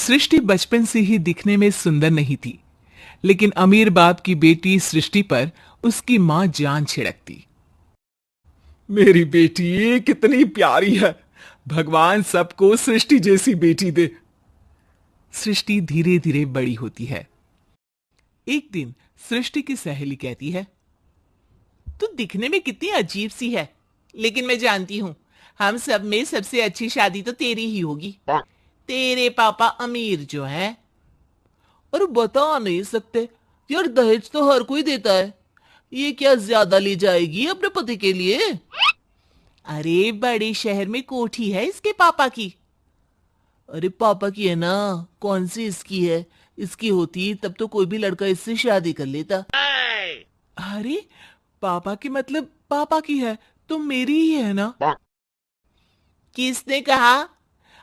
सृष्टि बचपन से ही दिखने में सुंदर नहीं थी, लेकिन अमीर बाप की बेटी सृष्टि पर उसकी मां जान छिड़कती। मेरी बेटी कितनी प्यारी है, भगवान सबको सृष्टि जैसी बेटी दे। सृष्टि धीरे धीरे बड़ी होती है। एक दिन सृष्टि की सहेली कहती है, तू दिखने में कितनी अजीब सी है, लेकिन मैं जानती हूँ हम सब में सबसे अच्छी शादी तो तेरी ही होगी। तेरे पापा अमीर जो है। और बता नहीं सकते यार, दहेज तो हर कोई देता है, ये क्या ज्यादा ले जाएगी अपने पति के लिए? अरे बड़े शहर में कोठी है इसके पापा की। अरे पापा की है ना, कौन सी इसकी है? इसकी होती तब तो कोई भी लड़का इससे शादी कर लेता। अरे पापा की मतलब पापा की है तो मेरी ही है ना? किसने कहा?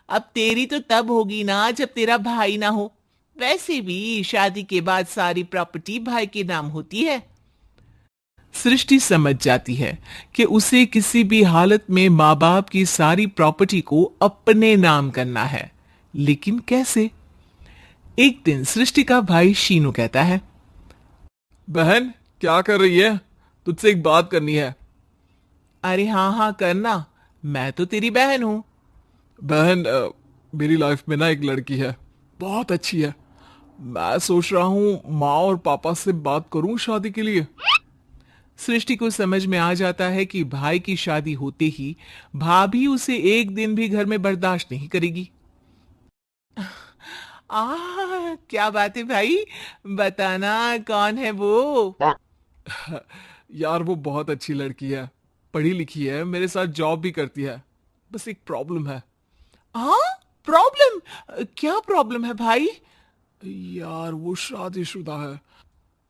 अब तेरी तो तब होगी ना जब तेरा भाई ना हो। वैसे भी शादी के बाद सारी प्रॉपर्टी भाई के नाम होती है। सृष्टि समझ जाती है कि उसे किसी भी हालत में माँ बाप की सारी प्रॉपर्टी को अपने नाम करना है, लेकिन कैसे? एक दिन सृष्टि का भाई शीनू कहता है, बहन क्या कर रही है? तुझसे एक बात करनी है। अरे हाँ हाँ करना, मैं तो तेरी बहन हूं। बहन मेरी लाइफ में ना एक लड़की है, बहुत अच्छी है। मैं सोच रहा हूं माँ और पापा से बात करूं शादी के लिए। सृष्टि को समझ में आ जाता है कि भाई की शादी होते ही भाभी उसे एक दिन भी घर में बर्दाश्त नहीं करेगी। क्या बात है भाई, बताना कौन है वो? यार वो बहुत अच्छी लड़की है, पढ़ी लिखी है, मेरे साथ जॉब भी करती है। बस एक प्रॉब्लम है। हाँ प्रॉब्लम? क्या प्रॉब्लम है भाई? यार वो शादीशुदा है,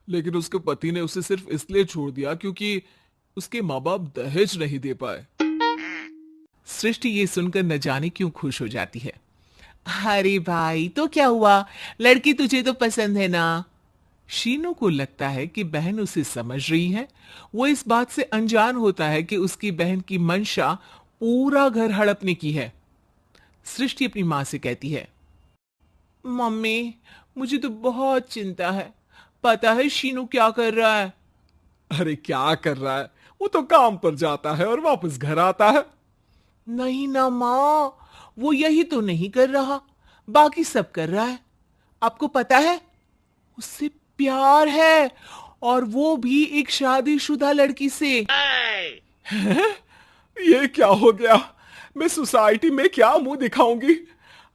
लेकिन उसके पति ने उसे सिर्फ इसलिए छोड़ दिया क्योंकि उसके माँ बाप दहेज नहीं दे पाए। सृष्टि ये सुनकर न जाने क्यों खुश हो जाती है। अरे भाई तो क्या हुआ, लड़की तुझे तो पसंद है ना? शीनू को लगता है कि बहन उसे समझ रही है। वो इस बात से अनजान होता है कि उसकी बहन की मंशा पूरा घर हड़पने की है। सृष्टि अपनी माँ से कहती है, मम्मी मुझे तो बहुत चिंता है, पता है शीनू क्या कर रहा है? अरे क्या कर रहा है, वो तो काम पर जाता है और वापस घर आता है। नहीं ना माँ, वो यही तो नहीं कर रहा, बाकी सब कर रहा है। आपको पता है उससे प्यार है, और वो भी एक शादीशुदा लड़की से। हैं? ये क्या हो गया? मैं सोसाइटी में क्या मुंह दिखाऊंगी?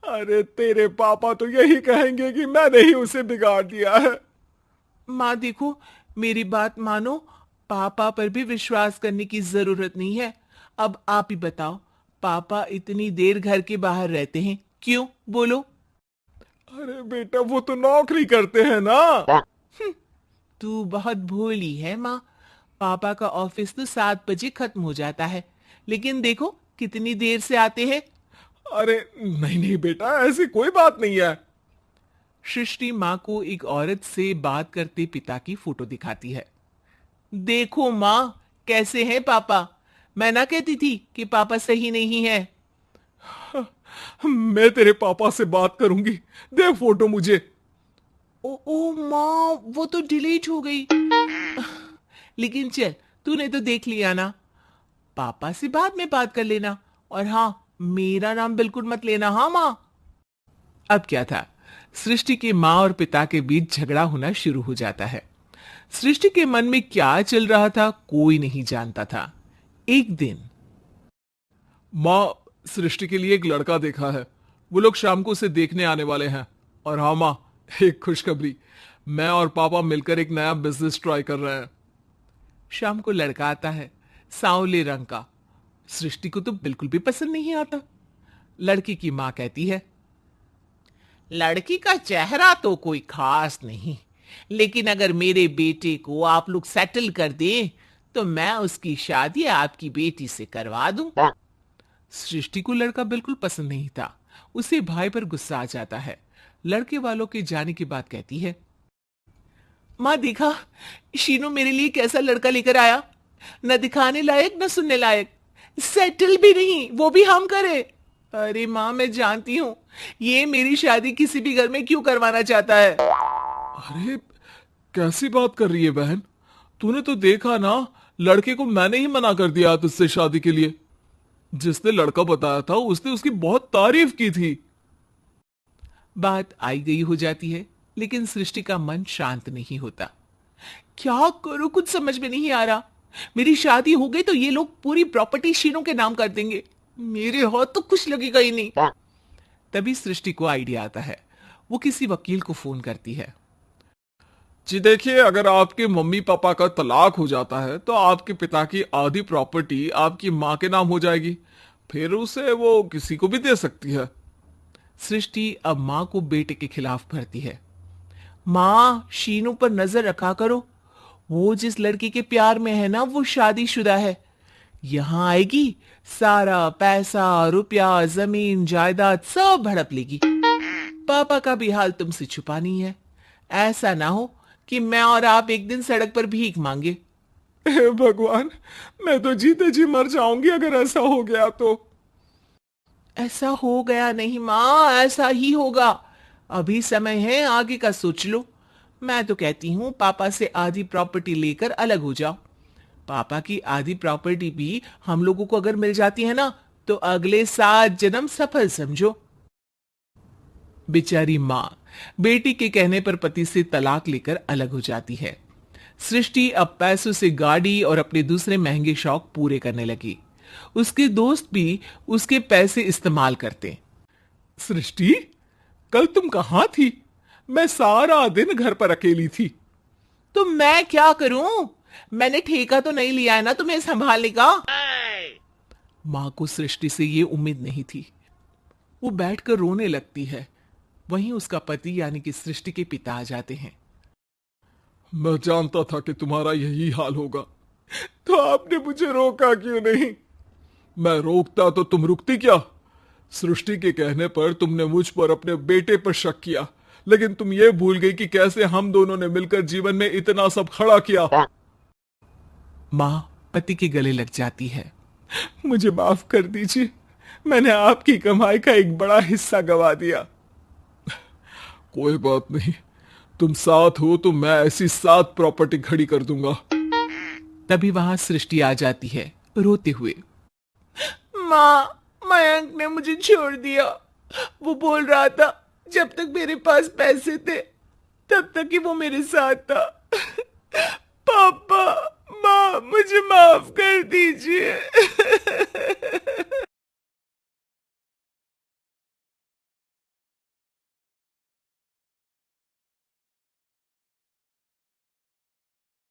अरे तेरे पापा तो यही कहेंगे कि मैंने ही उसे बिगाड़ दिया है। माँ देखो, मेरी बात मानो, पापा पर भी विश्वास करने की जरूरत नहीं है। अब आप ही बताओ, पापा इतनी देर घर के बाहर रहते हैं क्यों, बोलो? अरे बेटा वो तो नौकरी करते हैं ना। तू बहुत भोली है माँ, पापा का ऑफिस तो 7 बजे खत्म हो जाता है, लेकिन देखो कितनी देर से आते हैं। अरे नहीं नहीं बेटा, ऐसी कोई बात नहीं है। सृष्टि माँ को एक औरत से बात करते पिता की फोटो दिखाती है। देखो माँ कैसे हैं पापा, मैं ना कहती थी कि पापा सही नहीं है। मैं तेरे पापा से बात करूंगी, दे फोटो मुझे। ओ माँ वो तो डिलीट हो गई। लेकिन चल, तूने तो देख लिया ना, पापा से बाद में बात कर लेना, और हाँ मेरा नाम बिल्कुल मत लेना। हाँ माँ। अब क्या था, सृष्टि के माँ और पिता के बीच झगड़ा होना शुरू हो जाता है। सृष्टि के मन में क्या चल रहा था कोई नहीं जानता था। एक दिन, माँ सृष्टि के लिए एक लड़का देखा है, वो लोग शाम को उसे देखने आने वाले हैं। और हाँ माँ, एक खुशखबरी, मैं और पापा मिलकर एक नया बिजनेस ट्राई कर रहे हैं। शाम को लड़का आता है, सांवले रंग का। सृष्टि को तो बिल्कुल भी पसंद नहीं आता। लड़की की माँ कहती है, लड़की का चेहरा तो कोई खास नहीं, लेकिन अगर मेरे बेटे को आप लोग सेटल कर दें तो मैं उसकी शादी आपकी बेटी से करवा दूं। सृष्टि को लड़का बिल्कुल पसंद नहीं था। उसे भाई पर गुस्सा आ जाता है। लड़के वालों के जाने की बात कहती है, माँ देखा शीनू मेरे लिए कैसा लड़का लेकर आया, न दिखाने लायक न सुनने लायक, सेटल भी नहीं, वो भी हम करे। अरे माँ, मैं जानती हूँ ये मेरी शादी किसी भी घर में क्यों करवाना चाहता है। अरे कैसी बात कर रही है बहन, तूने तो देखा ना, लड़के को मैंने ही मना कर दिया तुझसे शादी के लिए। जिसने लड़का बताया था उसने उसकी बहुत तारीफ की थी। बात आई गई हो जाती है, लेकिन सृष्टि का मन शांत नहीं होता। क्या करूं, कुछ समझ में नहीं आ रहा। मेरी शादी हो गई तो ये लोग पूरी प्रॉपर्टी शीनों के नाम कर देंगे, मेरे हाथ तो कुछ लगेगा ही नहीं। तभी सृष्टि को आइडिया आता है। वो किसी वकील को फोन करती है। जी देखिए, अगर आपके मम्मी पापा का तलाक हो जाता है तो आपके पिता की आधी प्रॉपर्टी आपकी माँ के नाम हो जाएगी, फिर उसे वो किसी को भी दे सकती है। सृष्टि अब माँ को बेटे के खिलाफ भरती है। माँ, शीनू पर नजर रखा करो, वो जिस लड़की के प्यार में है ना वो शादीशुदा है। यहां आएगी, सारा पैसा रुपया जमीन जायदाद सब हड़प लेगी। पापा का भी हाल तुमसे छुपा नहीं है। ऐसा ना हो कि मैं और आप एक दिन सड़क पर भीख मांगे। हे भगवान, मैं तो जीते जी मर जाऊंगी अगर ऐसा हो गया तो। ऐसा हो गया नहीं माँ, ऐसा ही होगा। अभी समय है, आगे का सोच लो। मैं तो कहती हूँ पापा से आधी प्रॉपर्टी लेकर अलग हो जाओ। पापा की आधी प्रॉपर्टी भी हम लोगों को अगर मिल जाती है ना, तो अगले 7 जन्म सफल समझो। बेचारी माँ बेटी के कहने पर पति से तलाक लेकर अलग हो जाती है। सृष्टि अब पैसों से गाड़ी और अपने दूसरे महंगे शौक पूरे करने लगी। उसके दोस्त भी उसके पैसे इस्तेमाल करते। सृष्टि, कल तुम कहां थी? मैं सारा दिन घर पर अकेली थी। तो मैं क्या करूं? मैंने ठेका तो नहीं लिया है ना तुम्हें संभालने का। मां को सृष्टि से ये उम्मीद नहीं थी। वो बैठकर रोने लगती है। वहीं उसका पति यानी कि सृष्टि के पिता आ जाते हैं। मैं जानता था कि तुम्हारा यही हाल होगा, तो आपने मुझे रोका क्यों नहीं? मैं रोकता तो तुम रुकती क्या? सृष्टि के कहने पर तुमने मुझ पर अपने बेटे पर शक किया, लेकिन तुम ये भूल गई कि कैसे हम दोनों ने मिलकर जीवन में इतना सब खड़ा किया। माँ पति के गले लग जाती है। मुझे माफ कर दीजिए, मैंने आपकी कमाई का एक बड़ा हिस्सा गवा दिया। कोई बात नहीं, तुम साथ हो तो मैं ऐसी 7 प्रॉपर्टी खड़ी कर दूंगा। तभी वहां सृष्टि आ जाती है रोते हुए। माँ, मयंक ने मुझे छोड़ दिया। वो बोल रहा था जब तक मेरे पास पैसे थे तब तक ही वो मेरे साथ था। पापा, माँ, मुझे माफ कर दीजिए।